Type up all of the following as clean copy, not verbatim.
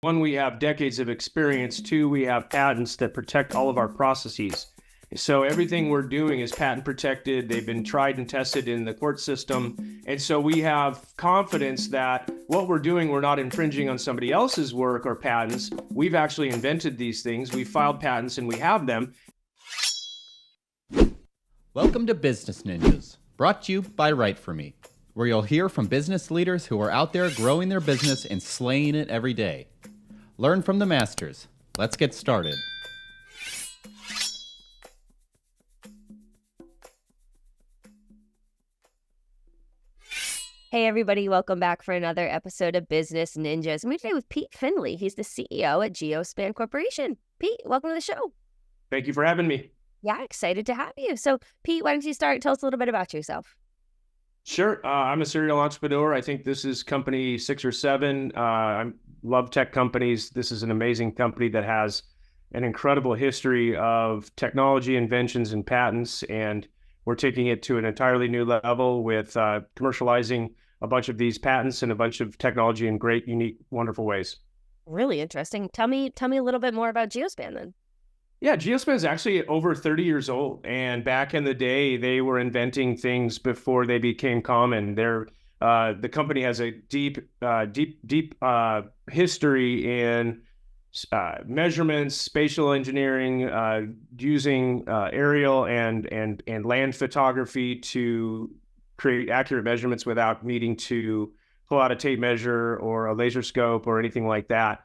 One, we have decades of experience. Two, we have patents that protect all of our processes. So everything we're doing is patent protected. They've been tried and tested in the court system. And so we have confidence that what we're doing, we're not infringing on somebody else's work or patents. We've actually invented these things. We filed patents and we have them. Welcome to Business Ninjas, brought to you by WriteForMe, where you'll hear from business leaders who are out there growing their business and slaying it every day. Learn from the masters. Let's get started. Hey everybody, welcome back for another episode of Business Ninjas. We're today with Pete Findley. He's the CEO at Geospan Corporation. Pete, welcome to the show. Thank you for having me. Yeah, excited to have you. So Pete, why don't you start? Tell us a little bit about yourself. Sure. I'm a serial entrepreneur. I think this is company 6 or 7. I love tech companies. This is an amazing company that has an incredible history of technology, inventions, and patents. And we're taking it to an entirely new level with commercializing a bunch of these patents and a bunch of technology in great, unique, wonderful ways. Really interesting. Tell me a little bit more about Geospan then. Yeah, Geospan is actually over 30 years old, and back in the day, they were inventing things before they became common. The company has a deep history in measurements, spatial engineering, using aerial and land photography to create accurate measurements without needing to pull out a tape measure or a laser scope or anything like that.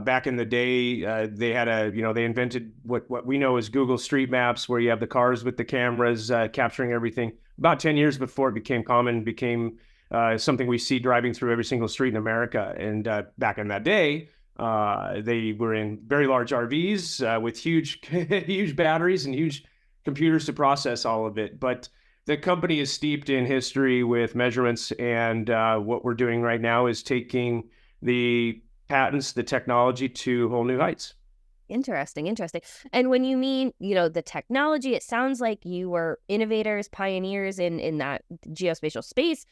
Back in the day, they had they invented what we know as Google Street Maps, where you have the cars with the cameras capturing everything. About 10 years before it became common, became something we see driving through every single street in America. And back in that day, they were in very large RVs with huge, huge batteries and huge computers to process all of it. But the company is steeped in history with measurements, and what we're doing right now is taking the patents, the technology to whole new heights. Interesting. And when you mean, the technology, it sounds like you were innovators, pioneers in that geospatial space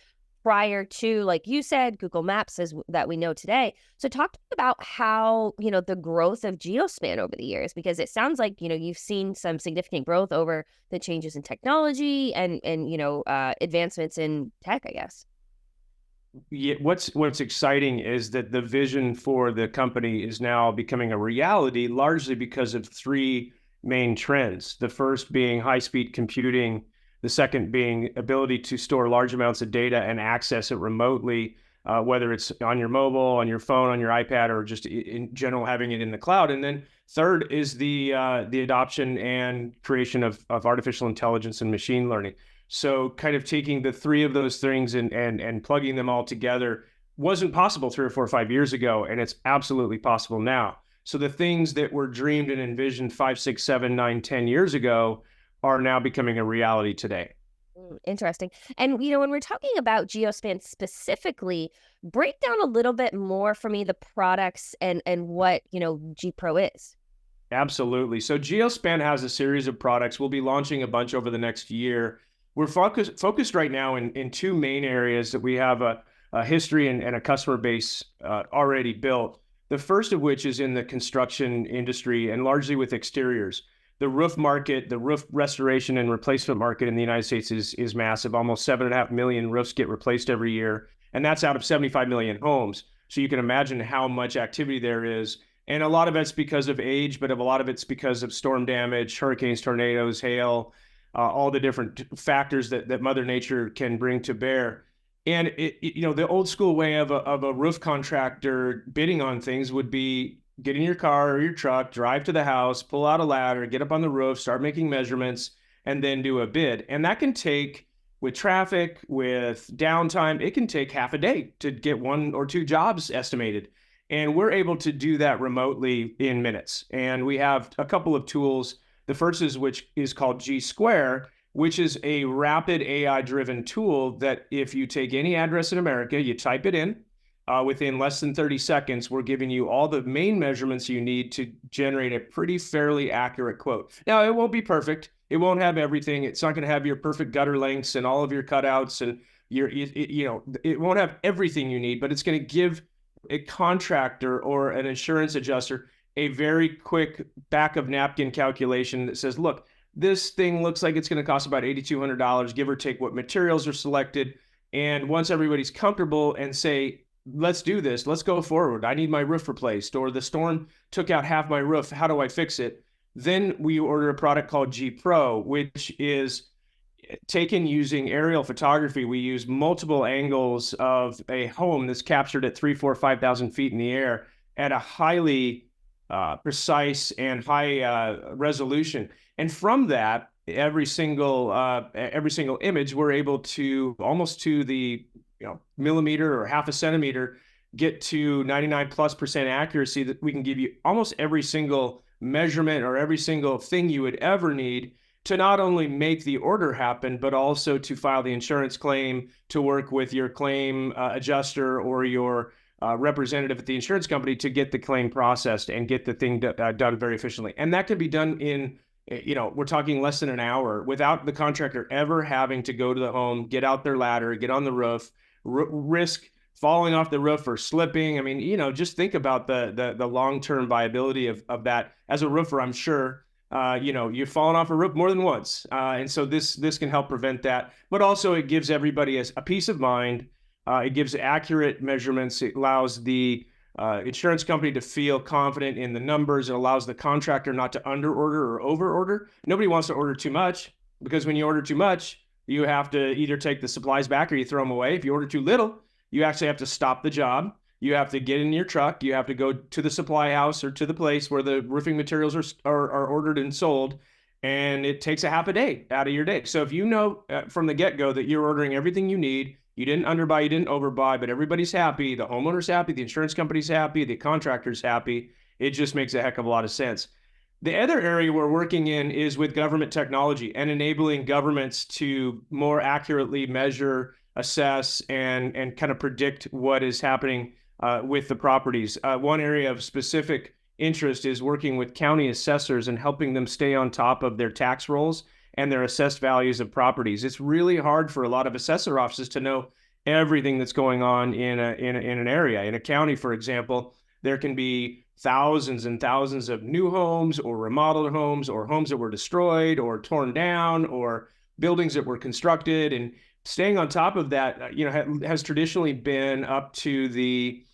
prior to, like you said, Google Maps that we know today. So talk to me about how, the growth of Geospan over the years, because it sounds like, you've seen some significant growth over the changes in technology and advancements in tech, I guess. Yeah, what's exciting is that the vision for the company is now becoming a reality, largely because of 3 main trends. The first being high-speed computing, the second being ability to store large amounts of data and access it remotely, whether it's on your mobile, on your phone, on your iPad, or just in general having it in the cloud. And then third is the adoption and creation of artificial intelligence and machine learning. So kind of taking the 3 of those things and plugging them all together wasn't possible 3 or 4 or 5 years ago, and it's absolutely possible now. So the things that were dreamed and envisioned 5, 6, 7, 9, 10 years ago are now becoming a reality today. Interesting. And, when we're talking about Geospan specifically, break down a little bit more for me the products and what, gPro is. Absolutely. So Geospan has a series of products. We'll be launching a bunch over the next year. We're focused right now in 2 main areas that we have a history and a customer base already built. The first of which is in the construction industry and largely with exteriors. The roof market, the roof restoration and replacement market in the United States is massive. Almost 7.5 million roofs get replaced every year, and that's out of 75 million homes. So you can imagine how much activity there is. And a lot of it's because of age, but a lot of it's because of storm damage, hurricanes, tornadoes, hail, all the different factors that Mother Nature can bring to bear. And the old school way of a roof contractor bidding on things would be get in your car or your truck, drive to the house, pull out a ladder, get up on the roof, start making measurements, and then do a bid. And that can take, with traffic, with downtime, it can take half a day to get 1 or 2 jobs estimated. And we're able to do that remotely in minutes. And we have a couple of tools. The first which is called G Square, which is a rapid AI-driven tool that if you take any address in America, you type it in, within less than 30 seconds, we're giving you all the main measurements you need to generate a pretty fairly accurate quote. Now, it won't be perfect. It won't have everything. It's not going to have your perfect gutter lengths and all of your cutouts and it won't have everything you need, but it's going to give a contractor or an insurance adjuster a very quick back of napkin calculation that says, look, this thing looks like it's going to cost about $8,200, give or take what materials are selected. And once everybody's comfortable and say, let's do this, let's go forward. I need my roof replaced, or the storm took out half my roof. How do I fix it? Then we order a product called gPro, which is taken using aerial photography. We use multiple angles of a home that's captured at 3, 4, 5,000 feet in the air at a highly precise and high resolution. And from that, every single image, we're able to almost to the millimeter or half a centimeter get to 99+% accuracy, that we can give you almost every single measurement or every single thing you would ever need to not only make the order happen, but also to file the insurance claim, to work with your claim adjuster or your representative at the insurance company to get the claim processed and get the thing done very efficiently. And that can be done in, we're talking less than an hour without the contractor ever having to go to the home, get out their ladder, get on the roof, risk falling off the roof or slipping. I mean, just think about the long-term viability of that. As a roofer, I'm sure you've fallen off a roof more than once. And so this can help prevent that. But also it gives everybody a peace of mind. It gives accurate measurements. It allows the insurance company to feel confident in the numbers. It allows the contractor not to underorder or overorder. Nobody wants to order too much, because when you order too much, you have to either take the supplies back or you throw them away. If you order too little, you actually have to stop the job. You have to get in your truck. You have to go to the supply house or to the place where the roofing materials are ordered and sold. And it takes a half a day out of your day. So if you know from the get-go that you're ordering everything you need, you didn't underbuy, you didn't overbuy, but everybody's happy, the homeowner's happy, the insurance company's happy, the contractor's happy, it just makes a heck of a lot of sense. The other area we're working in is with government technology and enabling governments to more accurately measure, assess, and kind of predict what is happening with the properties. One area of specific interest is working with county assessors and helping them stay on top of their tax rolls and their assessed values of properties. It's really hard for a lot of assessor offices to know everything that's going on in an area. In a county, for example, there can be thousands and thousands of new homes or remodeled homes or homes that were destroyed or torn down or buildings that were constructed. And staying on top of that, has traditionally been up to the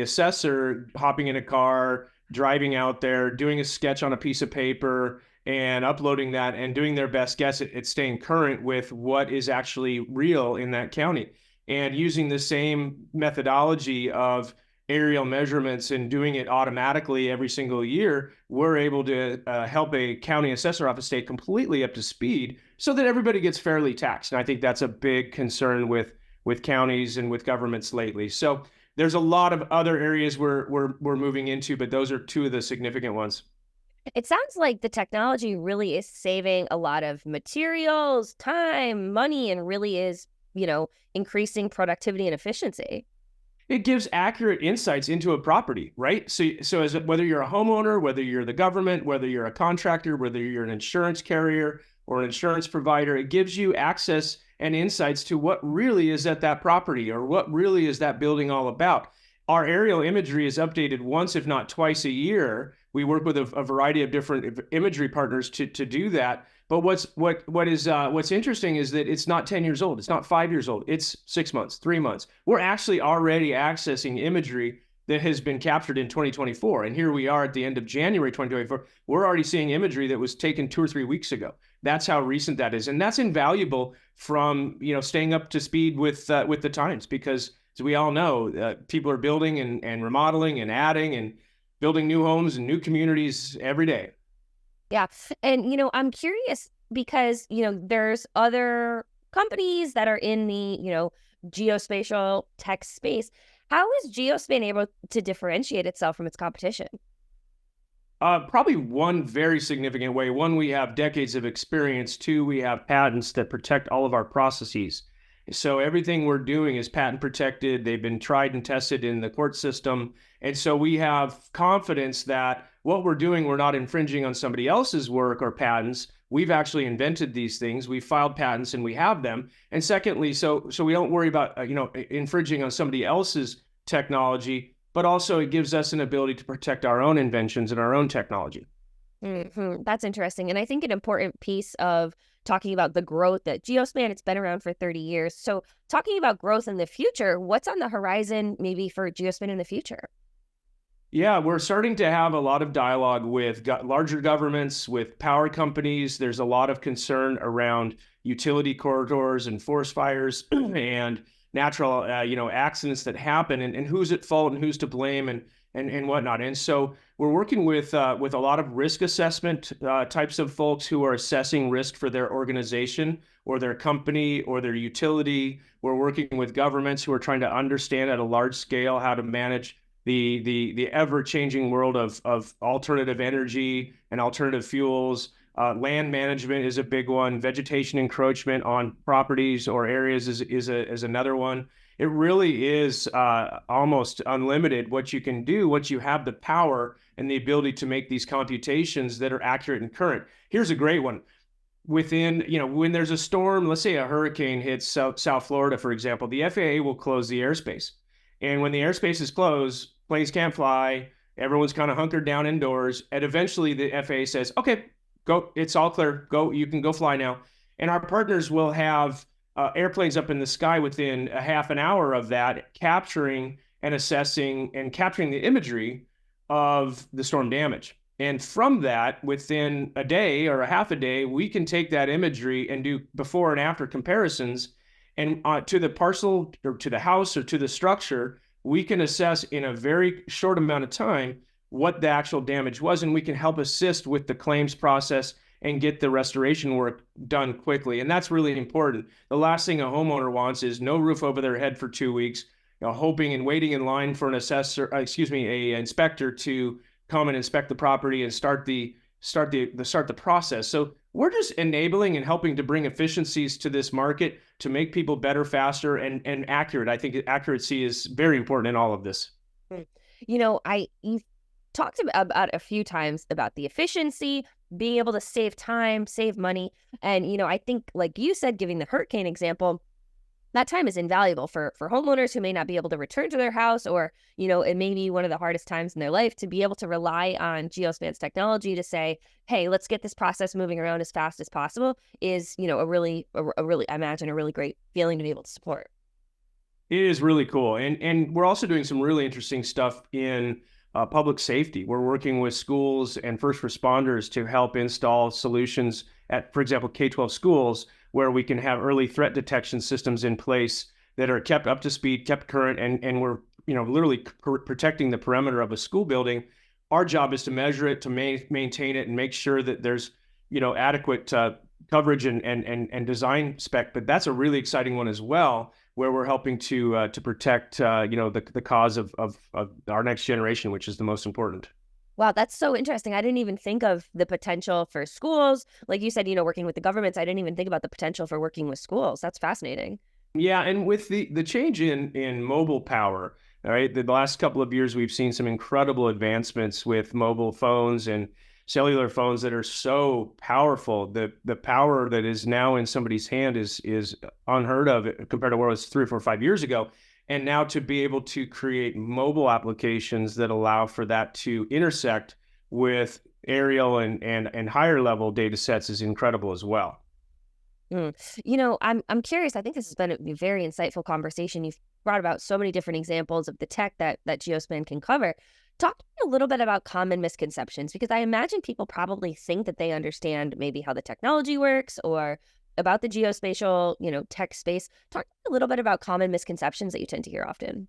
assessor hopping in a car, driving out there, doing a sketch on a piece of paper, and uploading that and doing their best guess at staying current with what is actually real in that county. And using the same methodology of aerial measurements and doing it automatically every single year, we're able to help a county assessor office stay completely up to speed so that everybody gets fairly taxed. And I think that's a big concern with counties and with governments lately. So there's a lot of other areas we're moving into, but those are two of the significant ones. It sounds like the technology really is saving a lot of materials, time, money, and really is, increasing productivity and efficiency. It gives accurate insights into a property, right? So as whether you're a homeowner, whether you're the government, whether you're a contractor, whether you're an insurance carrier or an insurance provider, it gives you access and insights to what really is at that property or what really is that building all about. Our aerial imagery is updated once, if not twice a year. We work with a variety of different imagery partners to do that. But what's interesting is that it's not 10 years old. It's not 5 years old. It's 6 months, 3 months. We're actually already accessing imagery that has been captured in 2024. And here we are at the end of January 2024. We're already seeing imagery that was taken 2 or 3 weeks ago. That's how recent that is. And that's invaluable from, staying up to speed with the times, because as we all know, people are building and remodeling and adding and building new homes and new communities every day. Yeah. And, I'm curious because, there's other companies that are in the, geospatial tech space. How is Geospan able to differentiate itself from its competition? Probably one very significant way. One, we have decades of experience. Two, we have patents that protect all of our processes. So everything we're doing is patent protected. They've been tried and tested in the court system. And so we have confidence that what we're doing, we're not infringing on somebody else's work or patents. We've actually invented these things. We filed patents and we have them. And secondly, so we don't worry about, infringing on somebody else's technology, but also it gives us an ability to protect our own inventions and our own technology. That's interesting. And I think an important piece of talking about the growth that Geospan, it's been around for 30 years. So talking about growth in the future, what's on the horizon maybe for Geospan in the future? Yeah, we're starting to have a lot of dialogue with larger governments, with power companies. There's a lot of concern around utility corridors and forest fires and natural, accidents that happen, and who's at fault and who's to blame and whatnot. And so we're working with a lot of risk assessment types of folks who are assessing risk for their organization or their company or their utility. We're working with governments who are trying to understand at a large scale how to manage the ever-changing world of alternative energy and alternative fuels. Land management is a big one. Vegetation encroachment on properties or areas is another one. It really is almost unlimited what you can do once you have the power and the ability to make these computations that are accurate and current. Here's a great one. When there's a storm, let's say a hurricane hits South Florida, for example, the FAA will close the airspace. And when the airspace is closed, planes can't fly, everyone's kind of hunkered down indoors, and eventually the FAA says, okay, go, it's all clear, go, you can go fly now. And our partners will have airplanes up in the sky within a half an hour of that, capturing and assessing and capturing the imagery of the storm damage. And from that, within a day or a half a day, we can take that imagery and do before and after comparisons. And to the parcel or to the house or to the structure, we can assess in a very short amount of time what the actual damage was, and we can help assist with the claims process and get the restoration work done quickly. And that's really important. The last thing a homeowner wants is no roof over their head for 2 weeks, hoping and waiting in line for an inspector to come and inspect the property and start the process. So we're just enabling and helping to bring efficiencies to this market to make people better, faster, and accurate. I think accuracy is very important in all of this. You've talked about a few times about the efficiency, being able to save time, save money. And, I think, like you said, giving the hurricane example, that time is invaluable for homeowners who may not be able to return to their house, or, it may be one of the hardest times in their life. To be able to rely on Geospan's technology to say, hey, let's get this process moving around as fast as possible is, a really, I imagine, a really great feeling to be able to support. It is really cool. And we're also doing some really interesting stuff in public safety. We're working with schools and first responders to help install solutions at, for example, K-12 schools, where we can have early threat detection systems in place that are kept up to speed, kept current, and we're literally protecting the perimeter of a school building. Our job is to measure it, to maintain it, and make sure that there's adequate coverage and design spec. But that's a really exciting one as well, where we're helping to protect the cause of our next generation, which is the most important. Wow, that's so interesting. I didn't even think of the potential for schools. Like you said, working with the governments, I didn't even think about the potential for working with schools. That's fascinating. Yeah, and with the change in mobile power, all right, the last couple of years, we've seen some incredible advancements with mobile phones and cellular phones that are so powerful. The power that is now in somebody's hand is unheard of compared to where it was 3 or 4 or 5 years ago. And now to be able to create mobile applications that allow for that to intersect with aerial and higher level data sets is incredible as well. I'm curious. I think this has been a very insightful conversation. You've brought about so many different examples of the tech that Geospan can cover. Talk to me a little bit about common misconceptions, because I imagine people probably think that they understand maybe how the technology works or about the geospatial, tech space. Talk to me a little bit about common misconceptions that you tend to hear often.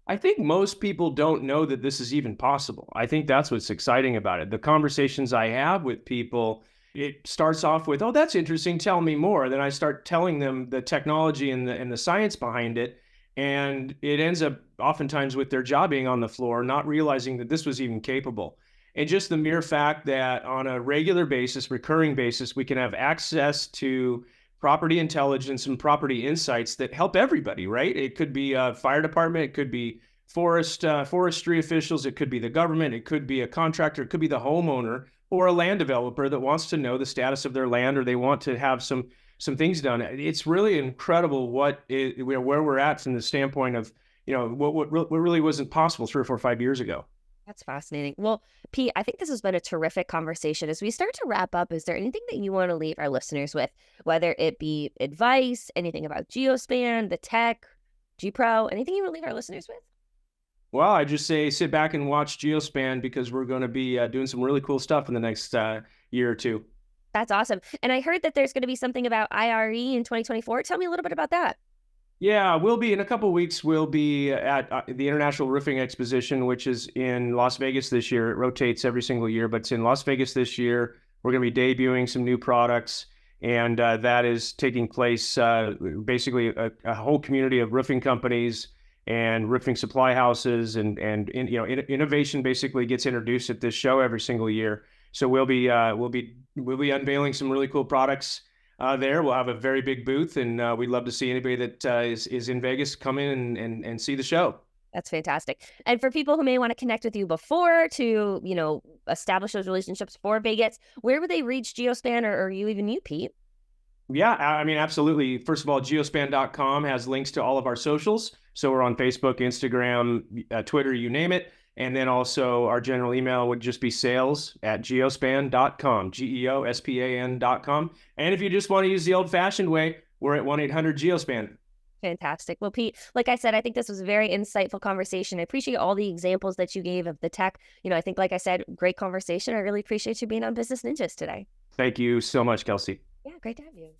I think most people don't know that this is even possible. I think that's what's exciting about it. The conversations I have with people, it starts off with, oh, that's interesting, tell me more. Then I start telling them the technology and the science behind it. And it ends up oftentimes with their jaw being on the floor, not realizing that this was even capable. And just the mere fact that on a regular basis, recurring basis, we can have access to property intelligence and property insights that help everybody, right? It could be a fire department, it could be forestry officials, it could be the government, it could be a contractor, it could be the homeowner or a land developer that wants to know the status of their land, or they want to have some things done. It's really incredible where we're at from the standpoint of what really wasn't possible 3 or 4 or 5 years ago. That's fascinating. Well, Pete, I think this has been a terrific conversation. As we start to wrap up, is there anything that you want to leave our listeners with, whether it be advice, anything about Geospan, the tech, gPro, anything you want to leave our listeners with? Well, I just say sit back and watch Geospan because we're going to be doing some really cool stuff in the next year or two. That's awesome. And I heard that there's going to be something about IRE in 2024. Tell me a little bit about that. Yeah, we'll be in a couple of weeks. We'll be at the International Roofing Exposition, which is in Las Vegas this year. It rotates every single year, but it's in Las Vegas this year. We're going to be debuting some new products, and that is taking place basically a whole community of roofing companies and roofing supply houses, and innovation basically gets introduced at this show every single year. So we'll be unveiling some really cool products. There, we'll have a very big booth, and we'd love to see anybody that is in Vegas come in and see the show. That's fantastic. And for people who may want to connect with you before to, establish those relationships for Vegas, where would they reach Geospan or you, Pete? Yeah, I mean, absolutely. First of all, geospan.com has links to all of our socials. So we're on Facebook, Instagram, Twitter, you name it. And then also our general email would just be sales@geospan.com, geospan.com. And if you just want to use the old-fashioned way, we're at 1-800-GEOSPAN. Fantastic. Well, Pete, like I said, I think this was a very insightful conversation. I appreciate all the examples that you gave of the tech. I think, like I said, great conversation. I really appreciate you being on Business Ninjas today. Thank you so much, Kelsey. Yeah, great to have you.